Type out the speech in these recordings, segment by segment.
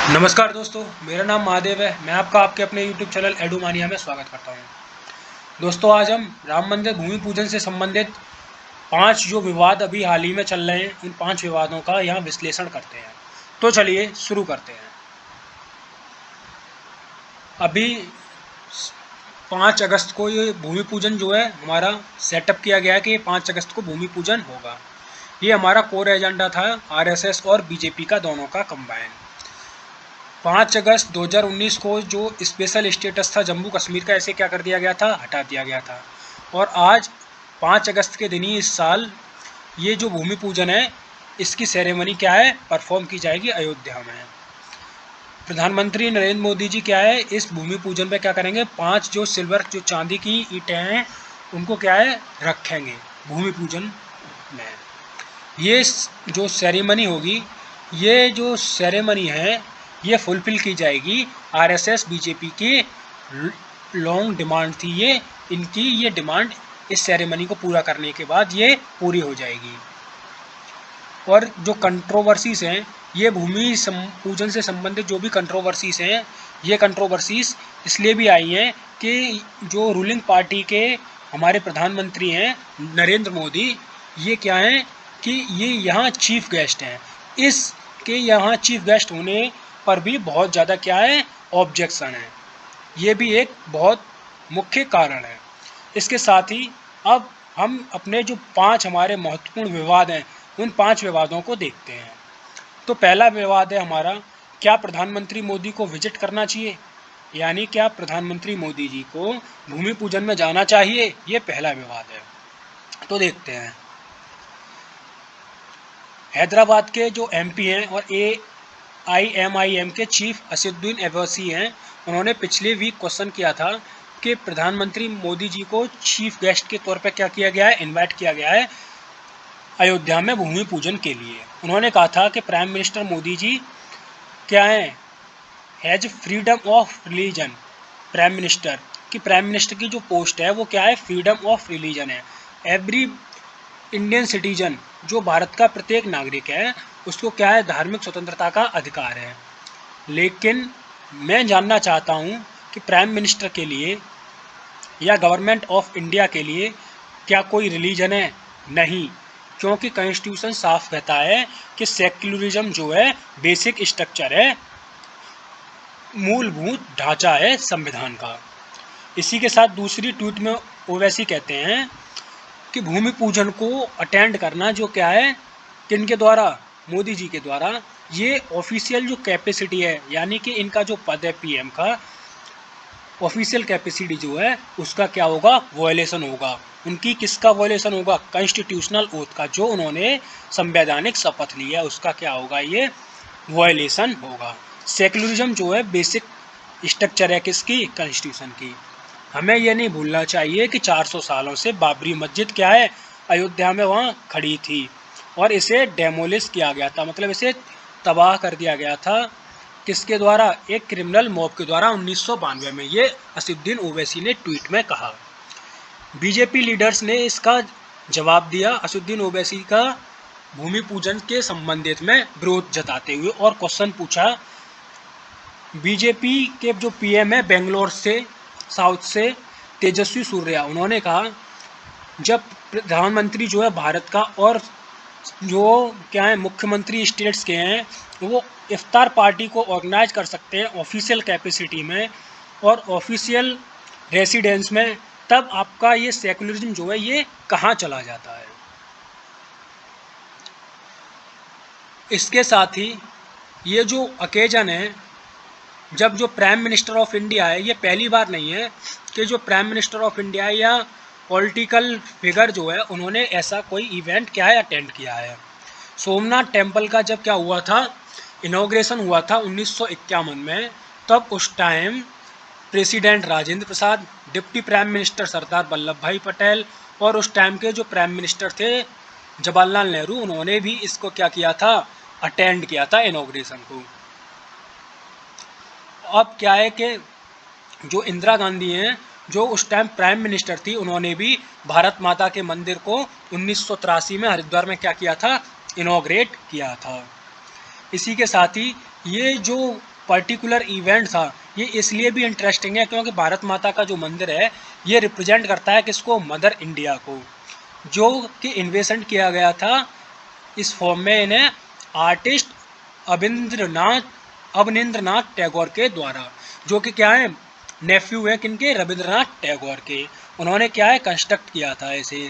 नमस्कार दोस्तों, मेरा नाम महादेव है। मैं आपका आपके अपने YouTube चैनल एडुमानिया में स्वागत करता हूं। दोस्तों, आज हम राम मंदिर भूमि पूजन से संबंधित 5 जो विवाद अभी हाल ही में चल रहे हैं, उन 5 विवादों का यहाँ विश्लेषण करते हैं। तो चलिए शुरू करते हैं। अभी 5 अगस्त को ये भूमि पूजन जो है हमारा सेटअप किया गया है कि 5 अगस्त को भूमि पूजन होगा। ये हमारा कोर एजेंडा था RSS और BJP का, दोनों का कंबाइन। 5 अगस्त 2019 को जो स्पेशल स्टेटस था जम्मू कश्मीर का, ऐसे क्या कर दिया गया था, हटा दिया गया था। और आज 5 अगस्त के दिन ही इस साल ये जो भूमि पूजन है, इसकी सेरेमनी क्या है, परफॉर्म की जाएगी अयोध्या में। प्रधानमंत्री नरेंद्र मोदी जी क्या है, इस भूमि पूजन पे क्या करेंगे, 5 जो सिल्वर जो चांदी की ईंटें हैं उनको क्या है रखेंगे भूमि पूजन में। ये जो सेरेमनी होगी, ये जो सेरेमनी है ये फुलफिल की जाएगी RSS BJP की लॉन्ग डिमांड थी। ये इनकी ये डिमांड इस सेरेमनी को पूरा करने के बाद ये पूरी हो जाएगी। और जो कंट्रोवर्सीज हैं, ये भूमि पूजन से संबंधित जो भी कंट्रोवर्सीज हैं, ये कंट्रोवर्सीज इसलिए भी आई हैं कि जो रूलिंग पार्टी के हमारे प्रधानमंत्री हैं नरेंद्र मोदी, ये क्या हैं कि ये यहाँ चीफ गेस्ट हैं। इसके यहाँ चीफ गेस्ट होने पर भी बहुत ज़्यादा क्या है, ऑब्जेक्शन है। ये भी एक बहुत मुख्य कारण है। इसके साथ ही अब हम अपने जो 5 हमारे महत्वपूर्ण विवाद हैं, उन 5 विवादों को देखते हैं। तो पहला विवाद है हमारा, क्या प्रधानमंत्री मोदी को विजिट करना चाहिए, यानी क्या प्रधानमंत्री मोदी जी को भूमि पूजन में जाना चाहिए, ये पहला विवाद है। तो देखते हैं। हैदराबाद के जो MP हैं और AIMIM के चीफ असदुद्दीन अवैसी हैं, उन्होंने पिछले वीक क्वेश्चन किया था कि प्रधानमंत्री मोदी जी को चीफ गेस्ट के तौर पर क्या किया गया है, इनवाइट किया गया है अयोध्या में भूमि पूजन के लिए। उन्होंने कहा था कि प्राइम मिनिस्टर मोदी जी क्या है, has freedom of religion. Prime minister की जो पोस्ट है वो क्या है, फ्रीडम ऑफ रिलीजन है। एवरी इंडियन सिटीजन, जो भारत का प्रत्येक नागरिक है, उसको क्या है, धार्मिक स्वतंत्रता का अधिकार है। लेकिन मैं जानना चाहता हूँ कि प्राइम मिनिस्टर के लिए या गवर्नमेंट ऑफ इंडिया के लिए क्या कोई रिलीजन है? नहीं, क्योंकि कॉन्स्टिट्यूशन साफ कहता है कि सेक्युलरिज्म जो है बेसिक स्ट्रक्चर है, मूलभूत ढांचा है संविधान का। इसी के साथ दूसरी ट्वीट में ओवैसी कहते हैं कि भूमि पूजन को अटेंड करना जो क्या है, किनके द्वारा, मोदी जी के द्वारा, ये ऑफिशियल जो कैपेसिटी है, यानी कि इनका जो पद है PM का, ऑफिशियल कैपेसिटी जो है उसका क्या होगा, वायलेशन होगा। उनकी किसका वायलेशन होगा, कॉन्स्टिट्यूशनल ओथ का, जो उन्होंने संवैधानिक शपथ लिया है उसका क्या होगा, ये वायलेशन होगा। सेक्युलरिज्म जो है बेसिक स्ट्रक्चर है किसकी, कॉन्स्टिट्यूशन की। हमें ये नहीं भूलना चाहिए कि 400 सालों से बाबरी मस्जिद क्या है, अयोध्या में वहाँ खड़ी थी और इसे डेमोलिश किया गया था, मतलब इसे तबाह कर दिया गया था। किसके द्वारा, एक क्रिमिनल मॉब के द्वारा 1992 में, ये असदुद्दीन ओवैसी ने ट्वीट में कहा। BJP लीडर्स ने इसका जवाब दिया असदुद्दीन ओवैसी का भूमि पूजन के संबंधित में विरोध जताते हुए, और क्वेश्चन पूछा। BJP के जो PM है बेंगलोर से, साउथ से, तेजस्वी सूर्या, उन्होंने कहा जब प्रधानमंत्री जो है भारत का और जो क्या है मुख्यमंत्री स्टेट्स के हैं, वो इफ्तार पार्टी को ऑर्गेनाइज कर सकते हैं ऑफिशियल कैपेसिटी में और ऑफिशियल रेसिडेंस में, तब आपका ये सेकुलरिज्म जो है ये कहाँ चला जाता है। इसके साथ ही ये जो ओकेजन है, जब जो प्राइम मिनिस्टर ऑफ इंडिया है, ये पहली बार नहीं है कि जो प्राइम मिनिस्टर ऑफ इंडिया या पॉलिटिकल फिगर जो है उन्होंने ऐसा कोई इवेंट क्या है अटेंड किया है। सोमनाथ टेम्पल का जब क्या हुआ था, इनॉग्रेशन हुआ था 1951 में, तब उस time president Rajendra Prasad, deputy prime minister Sardar Vallabh भाई पटेल और उस टाइम के जो प्राइम मिनिस्टर थे जवाहरलाल नेहरू, उन्होंने भी इसको क्या किया था, अटेंड किया था इनॉग्रेशन को। अब क्या है कि जो इंदिरा गांधी हैं, जो उस टाइम प्राइम मिनिस्टर थी, उन्होंने भी भारत माता के मंदिर को 1983 में हरिद्वार में क्या किया था, इनॉग्रेट किया था। इसी के साथ ही ये जो पर्टिकुलर इवेंट था ये इसलिए भी इंटरेस्टिंग है क्योंकि भारत माता का जो मंदिर है ये रिप्रेजेंट करता है किसको, मदर इंडिया को, जो कि इन्वेशन किया गया था इस फॉर्म में इन्हें आर्टिस्ट अवनींद्रनाथ टैगोर के द्वारा, जो कि क्या है, नेफ्यू है किनके, रविंद्रनाथ टैगोर के। उन्होंने क्या है, कंस्ट्रक्ट किया था इसे,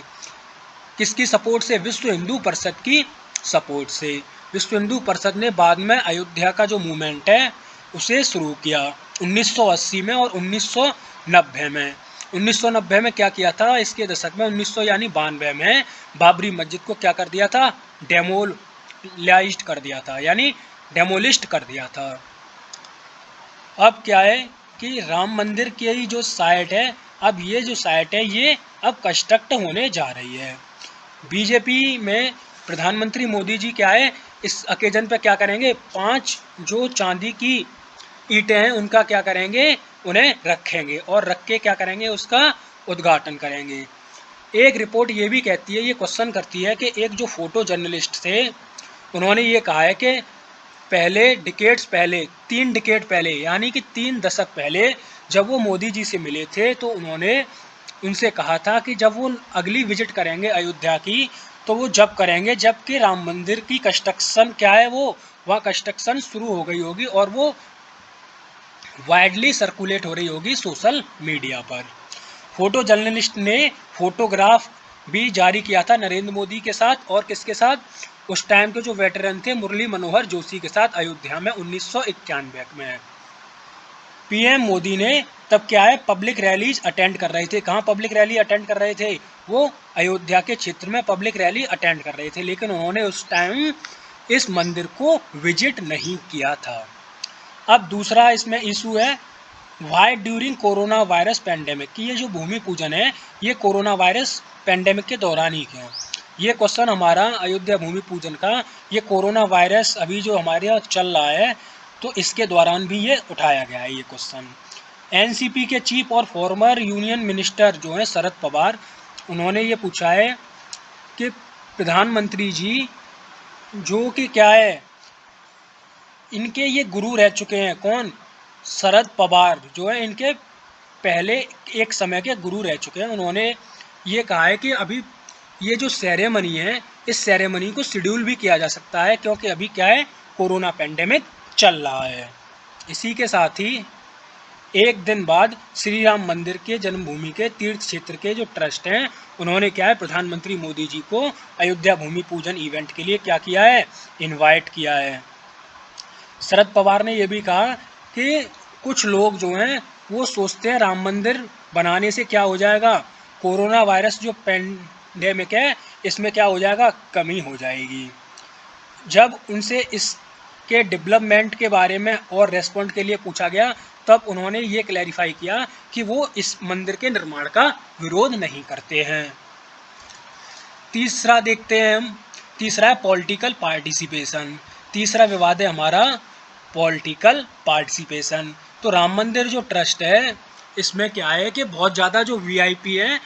किसकी सपोर्ट से, विश्व हिंदू परिषद की सपोर्ट से। विश्व हिंदू परिषद ने बाद में अयोध्या का जो मूवमेंट है उसे शुरू किया 1980 में और 1990 में। 1990 में क्या किया था, इसके दशक में 1900 यानी 92 में बाबरी मस्जिद को क्या कर दिया था, डेमोलाइज्ड कर दिया था, यानी डेमोलिस्ट कर दिया था। अब क्या है कि राम मंदिर की ही जो साइट है, अब ये जो साइट है ये अब कंस्ट्रक्ट होने जा रही है। बीजेपी में प्रधानमंत्री मोदी जी क्या है, इस अकेजन पे क्या करेंगे, 5 जो चांदी की ईंटें हैं उनका क्या करेंगे, उन्हें रखेंगे और रख के क्या करेंगे, उसका उद्घाटन करेंगे। एक रिपोर्ट ये भी कहती है, ये क्वेश्चन करती है कि एक जो फोटो जर्नलिस्ट थे उन्होंने ये कहा है कि पहले डिकेड्स पहले, 3 डिकेड पहले यानी कि 3 दशक पहले जब वो मोदी जी से मिले थे तो उन्होंने उनसे कहा था कि जब वो अगली विजिट करेंगे अयोध्या की तो वो जब करेंगे जबकि राम मंदिर की कंस्ट्रक्शन क्या है, वो वहाँ कंस्ट्रक्शन शुरू हो गई होगी और वो वाइडली सर्कुलेट हो रही होगी सोशल मीडिया पर। फोटो जर्नलिस्ट ने फोटोग्राफ भी जारी किया था नरेंद्र मोदी के साथ और किसके साथ, उस टाइम के जो वेटरन थे मुरली मनोहर जोशी के साथ अयोध्या में 1991 में। पीएम मोदी ने तब क्या है, पब्लिक रैलीज अटेंड कर रहे थे। कहाँ पब्लिक रैली अटेंड कर रहे थे, वो अयोध्या के क्षेत्र में पब्लिक रैली अटेंड कर रहे थे, लेकिन उन्होंने उस टाइम इस मंदिर को विजिट नहीं किया था। अब दूसरा इसमें इशू है, why during corona virus pandemic, कि ये जो भूमि पूजन है ये कोरोना वायरस पेंडेमिक के दौरान ही क्यों। ये क्वेश्चन हमारा अयोध्या भूमि पूजन का, ये कोरोना वायरस अभी जो हमारे यहाँ चल रहा है तो इसके दौरान भी ये उठाया गया है ये क्वेश्चन। एनसीपी के चीफ और फॉर्मर यूनियन मिनिस्टर जो हैं शरद पवार, उन्होंने ये पूछा है कि प्रधानमंत्री जी जो कि क्या है, इनके ये गुरु रह चुके हैं, कौन, शरद पवार जो है इनके पहले एक समय के गुरु रह चुके हैं। उन्होंने ये कहा है कि अभी ये जो सेरेमनी है इस सेरेमनी को शेड्यूल भी किया जा सकता है क्योंकि अभी क्या है, कोरोना पेंडेमिक चल रहा है। इसी के साथ ही एक दिन बाद श्री राम मंदिर के जन्मभूमि के तीर्थ क्षेत्र के जो ट्रस्ट हैं उन्होंने क्या है, प्रधानमंत्री मोदी जी को अयोध्या भूमि पूजन इवेंट के लिए क्या किया है, इनवाइट किया है। शरद पवार ने यह भी कहा कि कुछ लोग जो हैं वो सोचते हैं राम मंदिर बनाने से क्या हो जाएगा, कोरोना वायरस जो पेंडेमिक है इसमें क्या हो जाएगा, कमी हो जाएगी। जब उनसे इसके डेवलपमेंट के बारे में और रेस्पॉन्ड के लिए पूछा गया तब उन्होंने ये क्लैरिफाई किया कि वो इस मंदिर के निर्माण का विरोध नहीं करते हैं। तीसरा देखते हैं हम, तीसरा है पॉलिटिकल पार्टिसिपेशन। तीसरा विवाद है हमारा पॉलिटिकल पार्टिसिपेशन। तो राम मंदिर जो ट्रस्ट है इसमें क्या है कि बहुत ज़्यादा जो वीआईपी हैं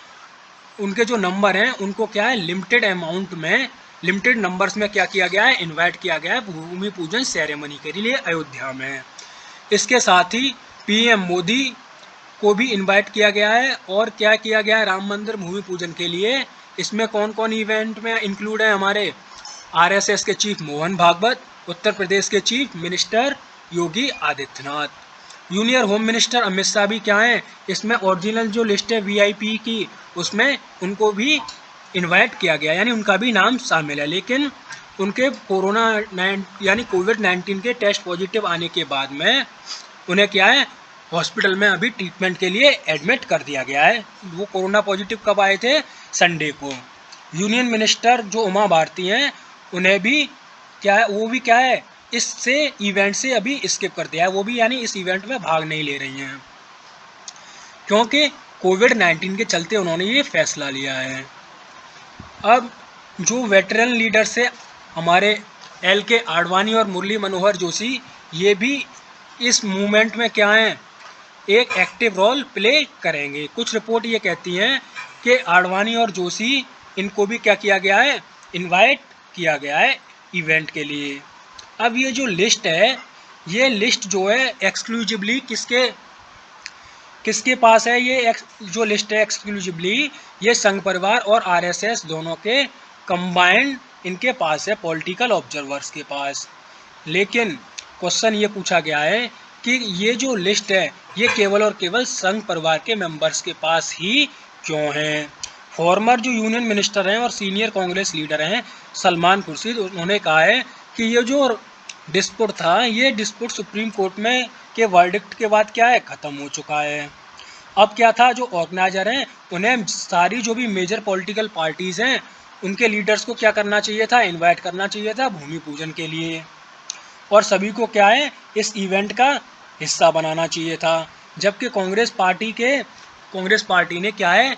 उनके जो नंबर हैं उनको क्या है, लिमिटेड अमाउंट में, लिमिटेड नंबर्स में क्या किया गया है, इनवाइट किया गया है भूमि पूजन सेरेमनी के लिए अयोध्या में। इसके साथ ही पीएम मोदी को भी इनवाइट किया गया है और क्या किया गया है, राम मंदिर भूमि पूजन के लिए इसमें कौन कौन इवेंट में इंक्लूड है, हमारे आरएसएस के चीफ मोहन भागवत, उत्तर प्रदेश के chief minister Yogi Adityanath, union home minister Amit Shah भी क्या हैं इसमें, ओरिजिनल जो लिस्ट है वीआईपी की उसमें उनको भी इनवाइट किया गया यानी उनका भी नाम शामिल है, लेकिन उनके यानी कोविड-19 के टेस्ट पॉजिटिव आने के बाद में उन्हें क्या है, हॉस्पिटल में अभी ट्रीटमेंट के लिए एडमिट कर दिया गया है। वो कोरोना पॉजिटिव कब आए थे, संडे को। यूनियन मिनिस्टर जो उमा भारती हैं उन्हें भी क्या है, वो भी क्या है, इससे इवेंट से अभी स्किप कर दिया है, वो भी यानी इस इवेंट में भाग नहीं ले रही हैं क्योंकि कोविड-19 के चलते उन्होंने ये फैसला लिया है। अब जो वेटरन लीडर से हमारे एल.के. आडवाणी और मुरली मनोहर जोशी, ये भी इस मूवमेंट में क्या हैं, एक एक्टिव रोल प्ले करेंगे। कुछ रिपोर्ट ये कहती हैं कि आडवाणी और जोशी इनको भी क्या किया गया है, इनवाइट किया गया है इवेंट के लिए। अब ये जो लिस्ट है ये लिस्ट जो है एक्सक्लूसिवली किसके पास है? ये जो लिस्ट है एक्सक्लूसिवली ये संघ परिवार और आरएसएस दोनों के कंबाइंड इनके पास है, पॉलिटिकल ऑब्जर्वर्स के पास। लेकिन क्वेश्चन ये पूछा गया है कि ये जो लिस्ट है ये केवल और केवल संघ परिवार के मेंबर्स के पास ही क्यों है? फॉर्मर जो यूनियन मिनिस्टर हैं और सीनियर कांग्रेस लीडर हैं सलमान खुर्शीद, उन्होंने कहा है कि ये जो डिस्प्यूट था ये डिस्प्यूट सुप्रीम कोर्ट में के वर्डिक्ट के बाद क्या है, ख़त्म हो चुका है। अब क्या था, जो ऑर्गेनाइजर हैं उन्हें सारी जो भी मेजर पॉलिटिकल पार्टीज़ हैं उनके लीडर्स को क्या करना चाहिए था, इनवाइट करना चाहिए था भूमि पूजन के लिए, और सभी को क्या है इस इवेंट का हिस्सा बनाना चाहिए था। जबकि कांग्रेस पार्टी ने क्या है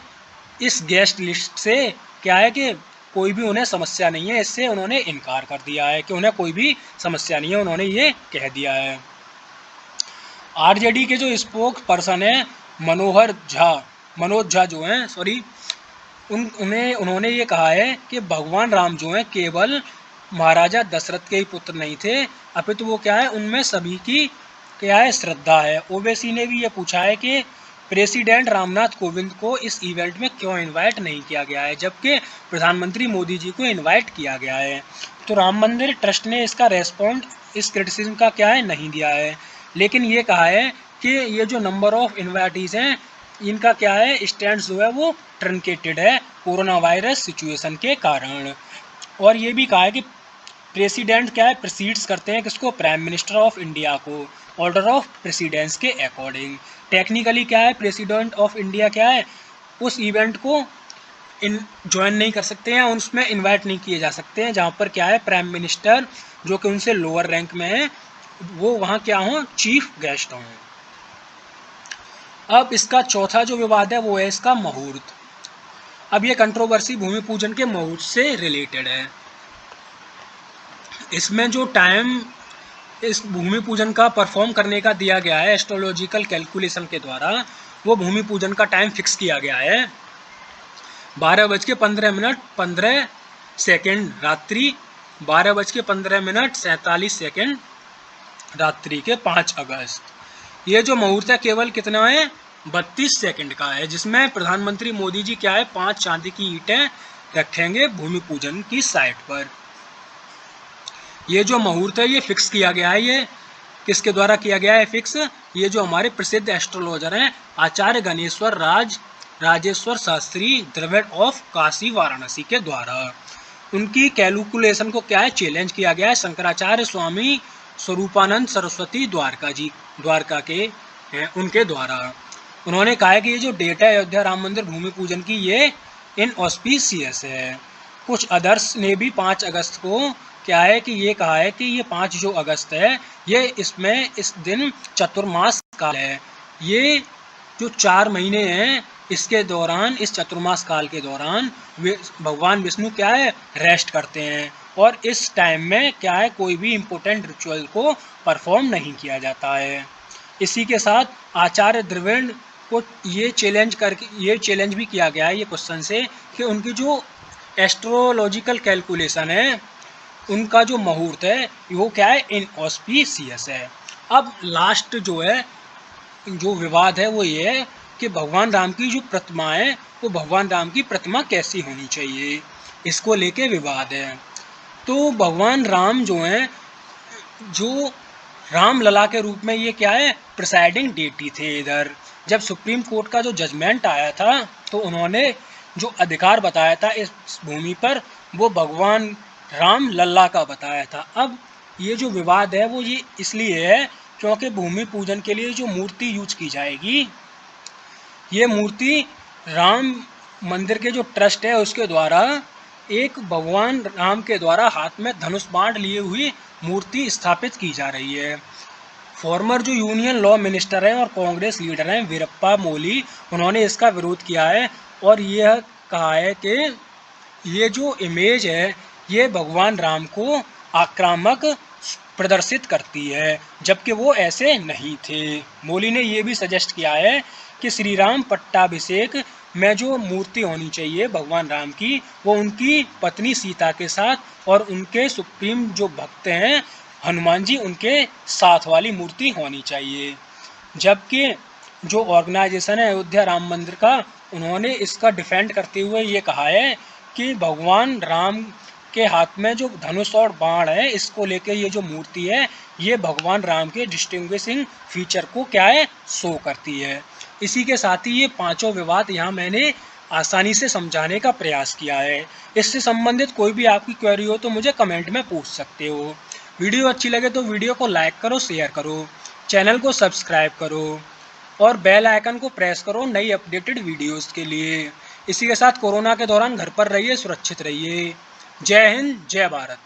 इस गेस्ट लिस्ट से क्या है कि कोई भी उन्हें समस्या नहीं है, इससे उन्होंने इनकार कर दिया है कि उन्हें कोई भी समस्या नहीं है, उन्होंने ये कह दिया है। आरजेडी के जो स्पोक पर्सन है मनोज झा जो हैं उन्होंने ये कहा है कि भगवान राम जो हैं केवल महाराजा दशरथ के ही पुत्र नहीं थे, अपितु वो क्या है उनमें सभी की क्या है श्रद्धा है। ओवैसी ने भी ये पूछा है कि प्रेसिडेंट रामनाथ कोविंद को इस इवेंट में क्यों इनवाइट नहीं किया गया है, जबकि प्रधानमंत्री मोदी जी को इनवाइट किया गया है। तो राम मंदिर ट्रस्ट ने इसका रेस्पॉन्ड इस क्रिटिसिज्म का क्या है नहीं दिया है, लेकिन ये कहा है कि ये जो नंबर ऑफ इन्वाइटीज़ हैं इनका क्या है स्टैंड जो है वो ट्रंकेटेड है कोरोना वायरस सिचुएशन के कारण। और ये भी कहा है कि प्रेसिडेंट क्या है प्रोसीड्स करते हैं किसको, प्राइम मिनिस्टर ऑफ इंडिया को ऑर्डर ऑफ प्रेसिडेंस के अकॉर्डिंग। टेक्निकली क्या है प्रेसिडेंट ऑफ इंडिया क्या है उस इवेंट को ज्वाइन नहीं कर सकते हैं, उसमें इनवाइट नहीं किए जा सकते हैं जहाँ पर क्या है प्राइम मिनिस्टर जो कि उनसे लोअर रैंक में है वो वहाँ क्या हों, चीफ गेस्ट हों। अब इसका चौथा जो विवाद है वो है इसका मुहूर्त। अब ये कंट्रोवर्सी भूमि पूजन के मुहूर्त से रिलेटेड है। इसमें जो टाइम इस भूमि पूजन का परफॉर्म करने का दिया गया है एस्ट्रोलॉजिकल कैलकुलेशन के द्वारा, वो भूमि पूजन का टाइम फिक्स किया गया है 12:15 रात्रि 12:15 रात्रि के 5 अगस्त। ये जो मुहूर्त है केवल कितना है 32 सेकंड का है, जिसमें प्रधानमंत्री मोदी जी क्या है 5 चांदी की ईंटें रखेंगे भूमि पूजन की साइट पर। ये जो मुहूर्त है ये फिक्स किया गया है, ये किसके द्वारा किया गया है फिक्स, ये जो हमारे प्रसिद्ध एस्ट्रोलॉजर हैं आचार्य गणेश्वर राजेश्वर शास्त्री द्रविड़ ऑफ काशी वाराणसी के द्वारा। उनकी कैलकुलेशन को क्या है चैलेंज किया गया है शंकराचार्य स्वामी स्वरूपानंद सरस्वती द्वारका के उनके द्वारा। उन्होंने कहा है कि ये जो डेट है अयोध्या राम मंदिर भूमि पूजन की ये इनऑस्पिशियस है। कुछ अदर्स ने भी 5 अगस्त को क्या है कि ये कहा है कि ये 5 जो अगस्त है ये इसमें इस दिन चतुर्मास काल है। ये जो 4 महीने हैं इसके दौरान इस चतुर्मास काल के दौरान भगवान विष्णु क्या है रेस्ट करते हैं और इस टाइम में क्या है कोई भी इम्पोर्टेंट रिचुअल को परफॉर्म नहीं किया जाता है। इसी के साथ आचार्य द्रविड़ को ये चैलेंज भी किया गया है ये क्वेश्चन से कि उनकी जो एस्ट्रोलॉजिकल कैलकुलेशन है उनका जो मुहूर्त है वो क्या है इनऑस्पिशियस है। अब लास्ट जो विवाद है वो ये है कि भगवान राम की जो प्रतिमा है वो भगवान राम की प्रतिमा कैसी होनी चाहिए, इसको लेके विवाद है। तो भगवान राम जो हैं जो राम लला के रूप में ये क्या है प्रिसाइडिंग डेटी थे इधर। जब सुप्रीम कोर्ट का जो जजमेंट आया था तो उन्होंने जो अधिकार बताया था इस भूमि पर वो भगवान राम लल्ला का बताया था। अब ये जो विवाद है वो ये इसलिए है क्योंकि भूमि पूजन के लिए जो मूर्ति यूज की जाएगी ये मूर्ति राम मंदिर के जो ट्रस्ट है उसके द्वारा एक भगवान राम के द्वारा हाथ में धनुष बाण लिए हुई मूर्ति स्थापित की जा रही है। फॉर्मर जो यूनियन लॉ मिनिस्टर हैं और कांग्रेस लीडर हैं वीरप्पा मोइली, उन्होंने इसका विरोध किया है और यह कहा है कि ये जो इमेज है ये भगवान राम को आक्रामक प्रदर्शित करती है, जबकि वो ऐसे नहीं थे। मोइली ने ये भी सजेस्ट किया है कि श्री राम पट्टाभिषेक में जो मूर्ति होनी चाहिए भगवान राम की वो उनकी पत्नी सीता के साथ और उनके सुप्रीम जो भक्त हैं हनुमान जी उनके साथ वाली मूर्ति होनी चाहिए। जबकि जो ऑर्गेनाइजेशन है अयोध्या राम मंदिर का, उन्होंने इसका डिफेंड करते हुए ये कहा है कि भगवान राम के हाथ में जो धनुष और बाण है, इसको लेके ये जो मूर्ति है, ये भगवान राम के डिस्टिंग्विशिंग फीचर को क्या है, शो करती है। इसी के साथ ही ये पांचों विवाद यहाँ मैंने आसानी से समझाने का प्रयास किया है। इससे संबंधित कोई भी आपकी क्वेरी हो तो मुझे कमेंट में पूछ सकते हो। वीडियो अच्छी लगे तो वीडियो को लाइक करो, शेयर करो, चैनल को सब्सक्राइब करो और बेल आइकन को प्रेस करो नई अपडेटेड वीडियोस के लिए। इसी के साथ कोरोना के दौरान घर पर रहिए, सुरक्षित रहिए। जय हिंद, जय भारत।